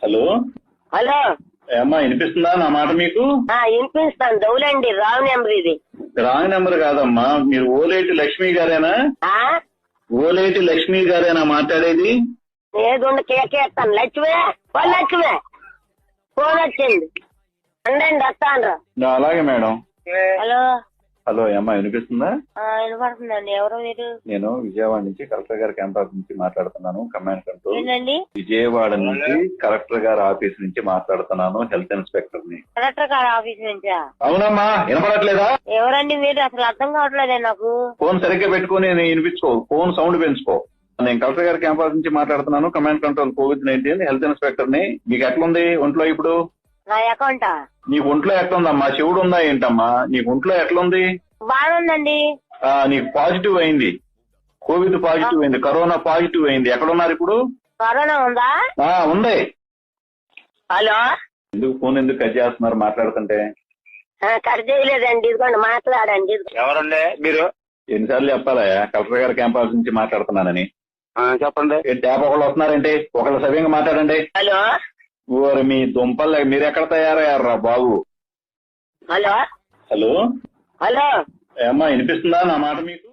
Hello hello ఏమ్మా వినిపిస్తుందా నా మాట మీకు? వినిపిస్తాను. దౌలండి, రాంగ్ నెంబర్ ఇది. రాంగ్ నెంబర్ కాదమ్మా, మీరు ఓలేటి లక్ష్మి గారేనా? ఓలేటి లక్ష్మి గారేనా మాట్లాడేది? ఏదుండి కేకేస్తాను. లక్ష్మే లక్ష్మే ఫోన్ వచ్చింది అండి, వస్తాను. అలాగే మేడం. హలో హలో ఏమ్మా వినిపిస్తుందా? వినపడుతుందండి. ఎవరు మీరు? నేను విజయవాడ నుంచి కలెక్టర్ గారి క్యాంపస్ నుంచి మాట్లాడుతున్నాను. Command control. ఏంటండి? విజయవాడ నుంచి కలెక్టర్ గారి ఆఫీస్ నుంచి మాట్లాడుతున్నాను. హెల్త్ ఇన్స్పెక్టర్ ని. కలెక్టర్ గారి ఆఫీస్ నుంచా? అవునమ్మా, వినపడట్లేదా? ఎవరండి మీరు? అసలు అర్థం కావట్లేదే నాకు. ఫోన్ సరిగ్గా పెట్టుకుని వినిపించుకో, ఫోన్ సౌండ్ పెంచుకో. నేను కలెక్టర్ గారి క్యాంపస్ నుంచి మాట్లాడుతున్నాను. Command control COVID-19 health inspector ని. మీకు ఎట్లుంది ఒంట్లో ఇప్పుడు? నా అకౌంటా? నీకు ఒంట్లో ఎట్లుందమ్మా? శివుడు ఉందా ఏంటమ్మా? నీకు ఒంట్లో ఎట్లుంది? బాగుందండి. నీకు పాజిటివ్ అయింది, కోవిడ్ పాజిటివ్ అయింది, కరోనా పాజిటివ్ అయింది. ఎక్కడున్నారు ఇప్పుడు? కరోనా ఉందా? ఉంది. హలో, ఎందుకు ఫోన్ ఎందుకు కట్ చేస్తున్నారు మాట్లాడుతుంటే? కట్ చేయలేదండి, ఇదిగోండి మాట్లాడండి. ఎవరండి మీరు? ఎన్నిసార్లు చెప్పాలా కలెక్టర్ గారి క్యాంపస్ నుంచి మాట్లాడుతున్నానని? చెప్పండి. ట్యాప్ ఒకళ్ళు వస్తున్నారంటే ఒకళ్ళు సవ్యంగా మాట్లాడండి. హలో, ఓరి మీ దుంపలు, మీరు ఎక్కడ తయారయ్యారా బాబు? హలో హలో హలో ఏమ్మా వినిపిస్తుందా నా మాట మీకు?